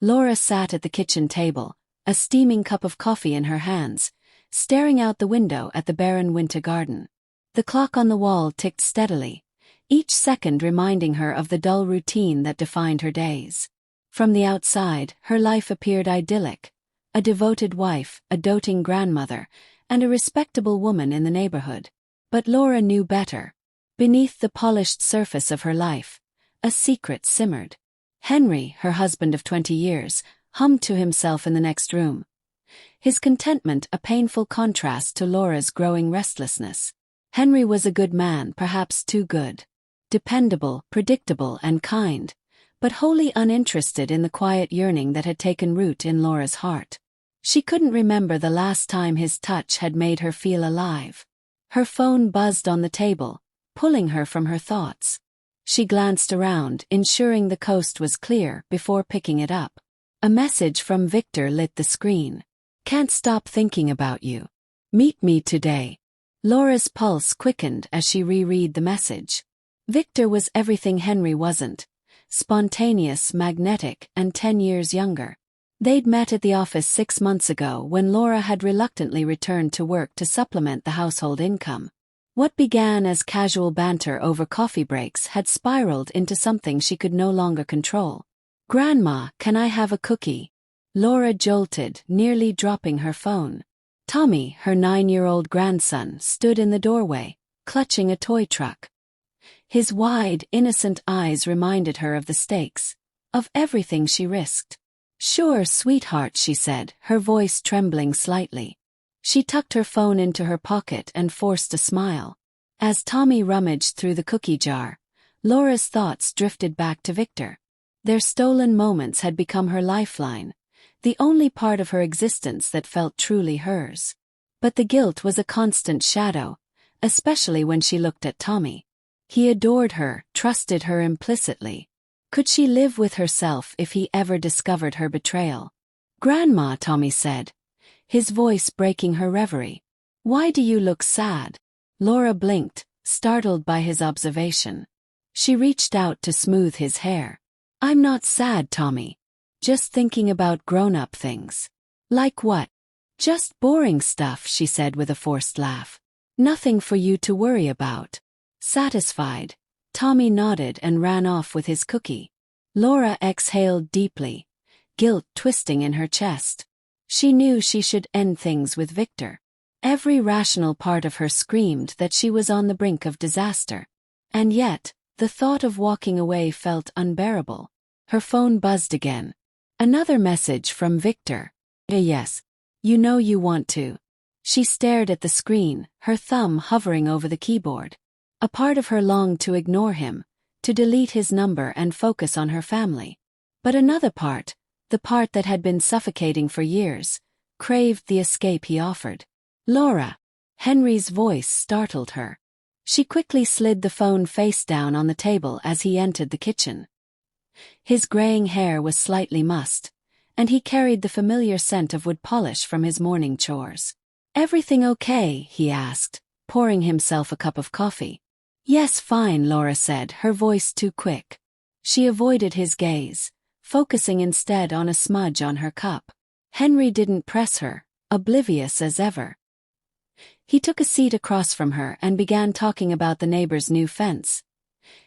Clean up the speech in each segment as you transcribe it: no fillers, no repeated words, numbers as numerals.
Laura sat at the kitchen table, a steaming cup of coffee in her hands, staring out the window at the barren winter garden. The clock on the wall ticked steadily, each second reminding her of the dull routine that defined her days. From the outside, her life appeared idyllic: a devoted wife, a doting grandmother, and a respectable woman in the neighborhood. But Laura knew better. Beneath the polished surface of her life, a secret simmered. Henry, her husband of 20 years, hummed to himself in the next room, his contentment a painful contrast to Laura's growing restlessness. Henry was a good man, perhaps too good. Dependable, predictable, and kind, but wholly uninterested in the quiet yearning that had taken root in Laura's heart. She couldn't remember the last time his touch had made her feel alive. Her phone buzzed on the table, pulling her from her thoughts. She glanced around, ensuring the coast was clear before picking it up. A message from Victor lit the screen. "Can't stop thinking about you. Meet me today." Laura's pulse quickened as she reread the message. Victor was everything Henry wasn't: spontaneous, magnetic, and 10 years younger. They'd met at the office 6 months ago when Laura had reluctantly returned to work to supplement the household income. What began as casual banter over coffee breaks had spiraled into something she could no longer control. "Grandma, can I have a cookie?" Laura jolted, nearly dropping her phone. Tommy, her 9-year-old grandson, stood in the doorway, clutching a toy truck. His wide, innocent eyes reminded her of the stakes, of everything she risked. "Sure, sweetheart," she said, her voice trembling slightly. She tucked her phone into her pocket and forced a smile. As Tommy rummaged through the cookie jar, Laura's thoughts drifted back to Victor. Their stolen moments had become her lifeline, the only part of her existence that felt truly hers. But the guilt was a constant shadow, especially when she looked at Tommy. He adored her, trusted her implicitly. Could she live with herself if he ever discovered her betrayal? "Grandma," Tommy said, his voice breaking her reverie. "Why do you look sad?" Laura blinked, startled by his observation. She reached out to smooth his hair. "I'm not sad, Tommy. Just thinking about grown-up things." "Like what?" "Just boring stuff," she said with a forced laugh. "Nothing for you to worry about." Satisfied, Tommy nodded and ran off with his cookie. Laura exhaled deeply, guilt twisting in her chest. She knew she should end things with Victor. Every rational part of her screamed that she was on the brink of disaster. And yet, the thought of walking away felt unbearable. Her phone buzzed again. Another message from Victor. "Yes. You know you want to." She stared at the screen, her thumb hovering over the keyboard. A part of her longed to ignore him, to delete his number and focus on her family. But another part, the part that had been suffocating for years, craved the escape he offered. "Laura!" Henry's voice startled her. She quickly slid the phone face down on the table as he entered the kitchen. His graying hair was slightly mussed, and he carried the familiar scent of wood polish from his morning chores. "Everything okay?" he asked, pouring himself a cup of coffee. "Yes, fine," Laura said, her voice too quick. She avoided his gaze, focusing instead on a smudge on her cup. Henry didn't press her, oblivious as ever. He took a seat across from her and began talking about the neighbor's new fence,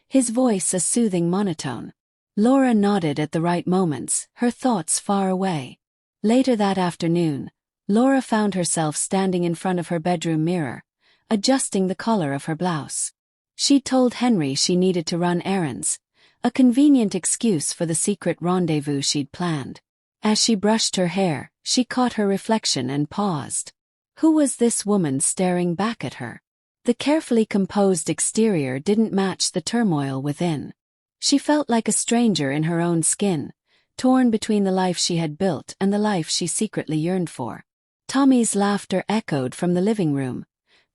his voice a soothing monotone. Laura nodded at the right moments, her thoughts far away. Later that afternoon, Laura found herself standing in front of her bedroom mirror, adjusting the collar of her blouse. She'd told Henry she needed to run errands, a convenient excuse for the secret rendezvous she'd planned. As she brushed her hair, she caught her reflection and paused. Who was this woman staring back at her? The carefully composed exterior didn't match the turmoil within. She felt like a stranger in her own skin, torn between the life she had built and the life she secretly yearned for. Tommy's laughter echoed from the living room,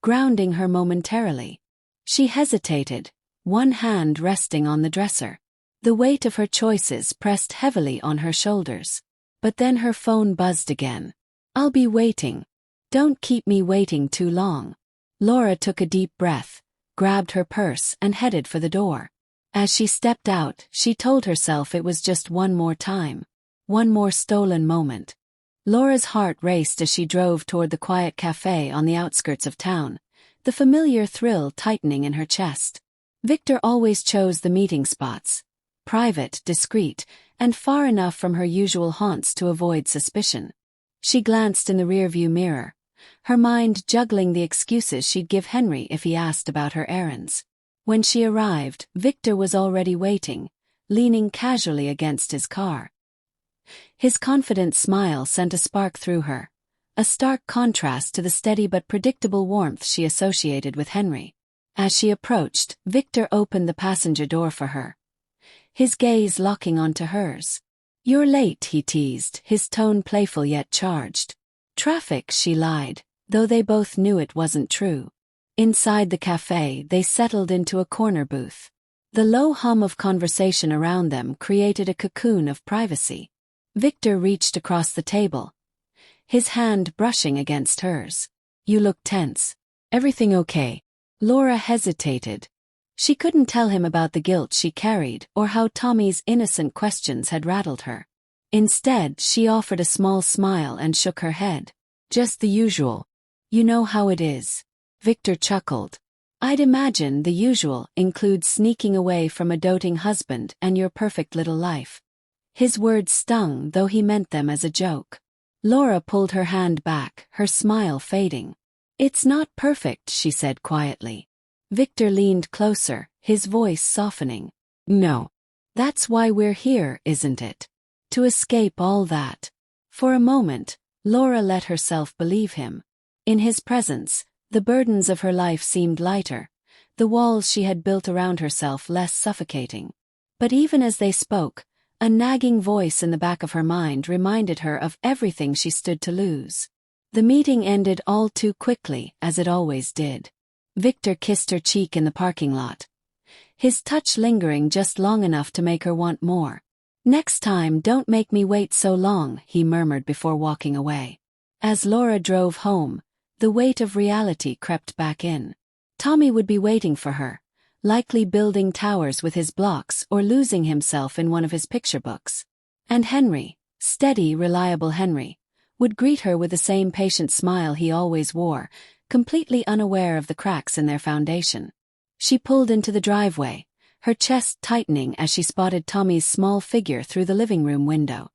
grounding her momentarily. She hesitated, one hand resting on the dresser. The weight of her choices pressed heavily on her shoulders. But then her phone buzzed again. "I'll be waiting. Don't keep me waiting too long." Laura took a deep breath, grabbed her purse and headed for the door. As she stepped out, she told herself it was just one more time. One more stolen moment. Laura's heart raced as she drove toward the quiet cafe on the outskirts of town, the familiar thrill tightening in her chest. Victor always chose the meeting spots. Private, discreet, and far enough from her usual haunts to avoid suspicion. She glanced in the rearview mirror, her mind juggling the excuses she'd give Henry if he asked about her errands. When she arrived, Victor was already waiting, leaning casually against his car. His confident smile sent a spark through her, a stark contrast to the steady but predictable warmth she associated with Henry. As she approached, Victor opened the passenger door for her, his gaze locking onto hers. "You're late," he teased, his tone playful yet charged. "Traffic," she lied, though they both knew it wasn't true. Inside the cafe, they settled into a corner booth. The low hum of conversation around them created a cocoon of privacy. Victor reached across the table, his hand brushing against hers. "You look tense. Everything okay?" Laura hesitated. She couldn't tell him about the guilt she carried or how Tommy's innocent questions had rattled her. Instead, she offered a small smile and shook her head. "Just the usual. You know how it is." Victor chuckled. "I'd imagine the usual includes sneaking away from a doting husband and your perfect little life." His words stung, though he meant them as a joke. Laura pulled her hand back, her smile fading. "It's not perfect," she said quietly. Victor leaned closer, his voice softening. "No. That's why we're here, isn't it? To escape all that." For a moment, Laura let herself believe him. In his presence, the burdens of her life seemed lighter, the walls she had built around herself less suffocating. But even as they spoke, a nagging voice in the back of her mind reminded her of everything she stood to lose. The meeting ended all too quickly, as it always did. Victor kissed her cheek in the parking lot, his touch lingering just long enough to make her want more. "Next time, don't make me wait so long," he murmured before walking away. As Laura drove home, the weight of reality crept back in. Tommy would be waiting for her, likely building towers with his blocks or losing himself in one of his picture books. And Henry, steady, reliable Henry, would greet her with the same patient smile he always wore, completely unaware of the cracks in their foundation. She pulled into the driveway, her chest tightening as she spotted Tommy's small figure through the living room window.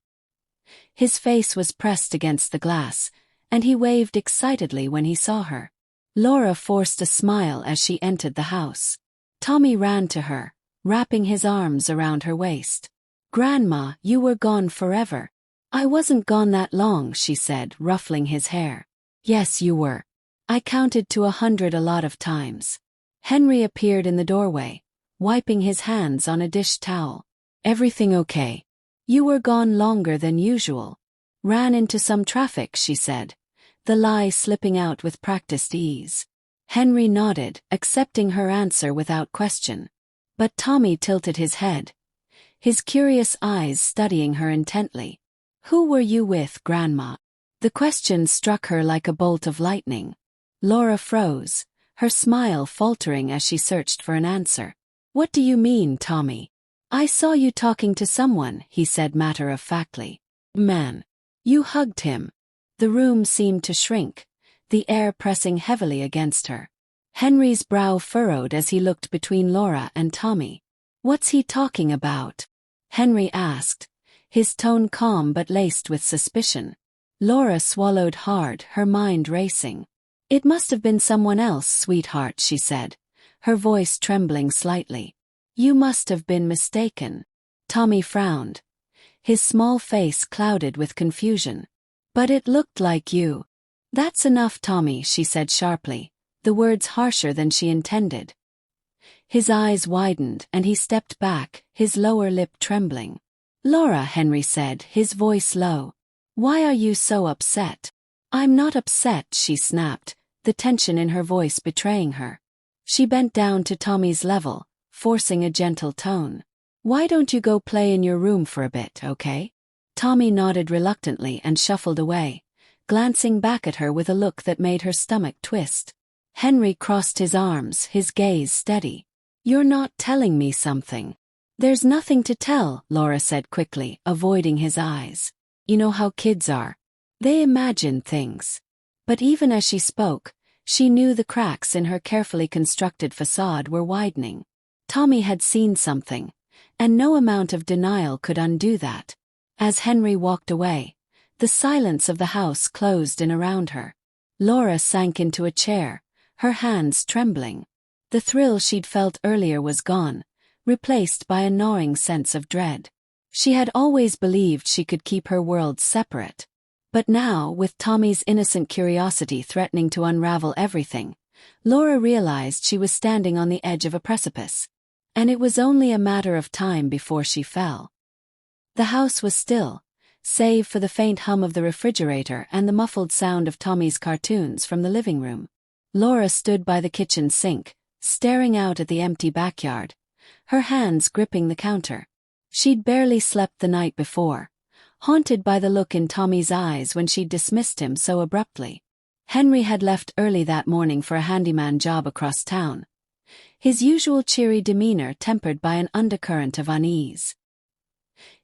His face was pressed against the glass, and he waved excitedly when he saw her. Laura forced a smile as she entered the house. Tommy ran to her, wrapping his arms around her waist. "Grandma, you were gone forever." "I wasn't gone that long," she said, ruffling his hair. "Yes, you were. I counted to 100 a lot of times." Henry appeared in the doorway, wiping his hands on a dish towel. "Everything okay?" "You were gone longer than usual." "Ran into some traffic," she said, the lie slipping out with practiced ease. Henry nodded, accepting her answer without question. But Tommy tilted his head, his curious eyes studying her intently. "Who were you with, Grandma?" The question struck her like a bolt of lightning. Laura froze, her smile faltering as she searched for an answer. "What do you mean, Tommy?" "I saw you talking to someone," he said matter-of-factly. "Man." "You hugged him." The room seemed to shrink, the air pressing heavily against her. Henry's brow furrowed as he looked between Laura and Tommy. "What's he talking about?" Henry asked, his tone calm but laced with suspicion. Laura swallowed hard, her mind racing. "It must have been someone else, sweetheart," she said, her voice trembling slightly. "You must have been mistaken." Tommy frowned, his small face clouded with confusion. "But it looked like you." "That's enough, Tommy," she said sharply, the words harsher than she intended. His eyes widened and he stepped back, his lower lip trembling. "Laura," Henry said, his voice low. "Why are you so upset?" "I'm not upset," she snapped, the tension in her voice betraying her. She bent down to Tommy's level, forcing a gentle tone. "Why don't you go play in your room for a bit, okay?" Tommy nodded reluctantly and shuffled away, glancing back at her with a look that made her stomach twist. Henry crossed his arms, his gaze steady. "You're not telling me something." There's nothing to tell, Laura said quickly, avoiding his eyes. You know how kids are. They imagine things. But even as she spoke, she knew the cracks in her carefully constructed facade were widening. Tommy had seen something, and no amount of denial could undo that. As Henry walked away, the silence of the house closed in around her. Laura sank into a chair, her hands trembling. The thrill she'd felt earlier was gone, replaced by a gnawing sense of dread. She had always believed she could keep her worlds separate. But now, with Tommy's innocent curiosity threatening to unravel everything, Laura realized she was standing on the edge of a precipice. And it was only a matter of time before she fell. The house was still, save for the faint hum of the refrigerator and the muffled sound of Tommy's cartoons from the living room. Laura stood by the kitchen sink, staring out at the empty backyard, her hands gripping the counter. She'd barely slept the night before, haunted by the look in Tommy's eyes when she'd dismissed him so abruptly. Henry had left early that morning for a handyman job across town, his usual cheery demeanor tempered by an undercurrent of unease.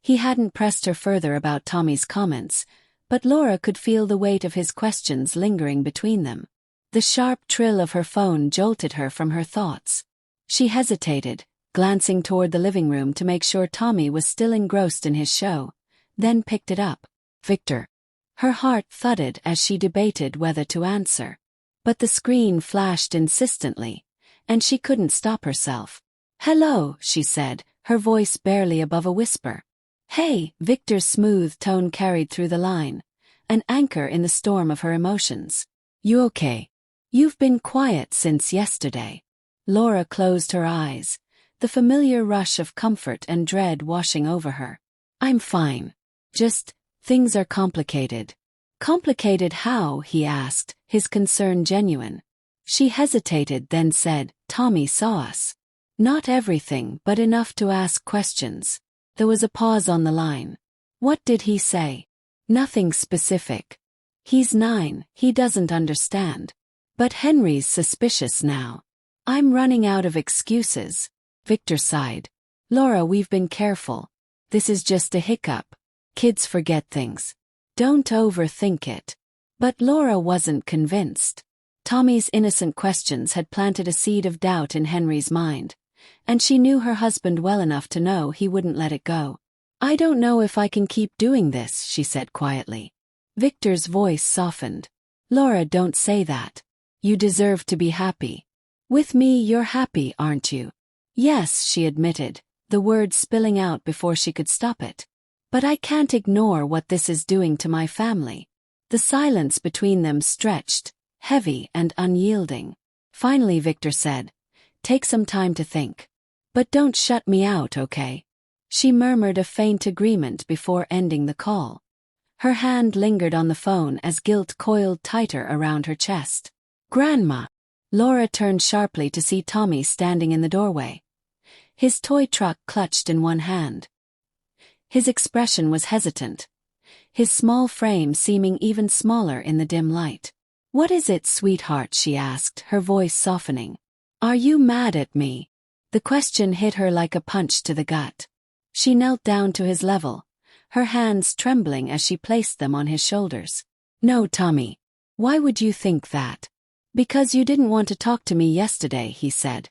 He hadn't pressed her further about Tommy's comments, but Laura could feel the weight of his questions lingering between them. The sharp trill of her phone jolted her from her thoughts. She hesitated, glancing toward the living room to make sure Tommy was still engrossed in his show, then picked it up. Victor. Her heart thudded as she debated whether to answer. But the screen flashed insistently, and she couldn't stop herself. "Hello," she said, her voice barely above a whisper. "Hey," Victor's smooth tone carried through the line, an anchor in the storm of her emotions. "You okay? You've been quiet since yesterday." Laura closed her eyes, the familiar rush of comfort and dread washing over her. "I'm fine. Just, things are complicated." "Complicated how?" he asked, his concern genuine. She hesitated, then said, "Tommy saw us. Not everything, but enough to ask questions." There was a pause on the line. "What did he say?" "Nothing specific. He's 9, he doesn't understand. But Henry's suspicious now." "I'm running out of excuses." Victor sighed. "Laura, we've been careful. This is just a hiccup. Kids forget things. Don't overthink it." But Laura wasn't convinced. Tommy's innocent questions had planted a seed of doubt in Henry's mind, and she knew her husband well enough to know he wouldn't let it go. "I don't know if I can keep doing this," she said quietly. Victor's voice softened. "Laura, don't say that. You deserve to be happy. With me you're happy, aren't you?" "Yes," she admitted, the words spilling out before she could stop it. "But I can't ignore what this is doing to my family." The silence between them stretched, heavy and unyielding. Finally Victor said, "Take some time to think. But don't shut me out, okay?" She murmured a faint agreement before ending the call. Her hand lingered on the phone as guilt coiled tighter around her chest. "Grandma." Laura turned sharply to see Tommy standing in the doorway, his toy truck clutched in one hand. His expression was hesitant, his small frame seeming even smaller in the dim light. "What is it, sweetheart?" she asked, her voice softening. "Are you mad at me?" The question hit her like a punch to the gut. She knelt down to his level, her hands trembling as she placed them on his shoulders. "No, Tommy. Why would you think that?" "Because you didn't want to talk to me yesterday," he said,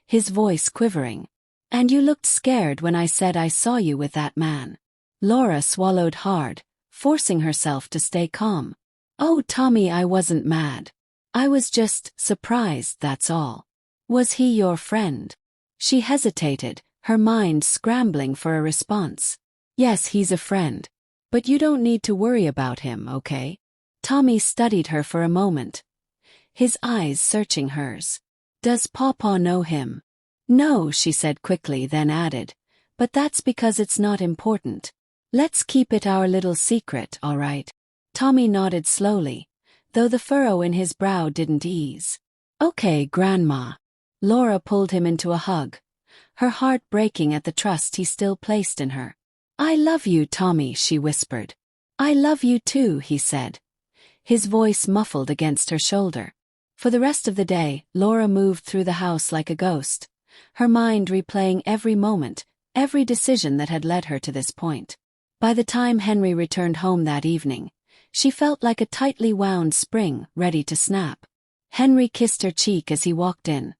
his voice quivering. "And you looked scared when I said I saw you with that man." Laura swallowed hard, forcing herself to stay calm. "Oh, Tommy, I wasn't mad. I was just surprised, that's all." "Was he your friend?" She hesitated, her mind scrambling for a response. "Yes, he's a friend. But you don't need to worry about him, okay?" Tommy studied her for a moment, his eyes searching hers. "Does Pawpaw know him?" "No," she said quickly, then added, "but that's because it's not important. Let's keep it our little secret, all right?" Tommy nodded slowly, though the furrow in his brow didn't ease. "Okay, Grandma." Laura pulled him into a hug, her heart breaking at the trust he still placed in her. "I love you, Tommy," she whispered. "I love you too," he said, his voice muffled against her shoulder. For the rest of the day, Laura moved through the house like a ghost, her mind replaying every moment, every decision that had led her to this point. By the time Henry returned home that evening, she felt like a tightly wound spring ready to snap. Henry kissed her cheek as he walked in,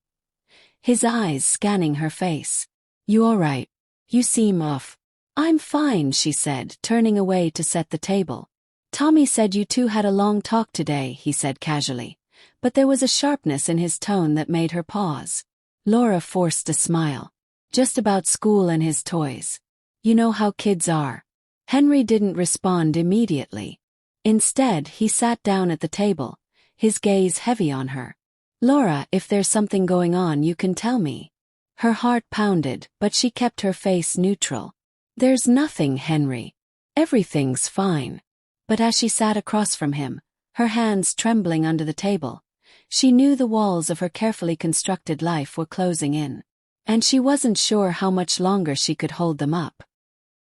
his eyes scanning her face. "You all right? You seem off." "I'm fine," she said, turning away to set the table. "Tommy said you two had a long talk today," he said casually, but there was a sharpness in his tone that made her pause. Laura forced a smile. "Just about school and his toys. You know how kids are." Henry didn't respond immediately. Instead, he sat down at the table, his gaze heavy on her. "Laura, if there's something going on, you can tell me." Her heart pounded, but she kept her face neutral. "There's nothing, Henry. Everything's fine." But as she sat across from him, her hands trembling under the table, she knew the walls of her carefully constructed life were closing in. And she wasn't sure how much longer she could hold them up.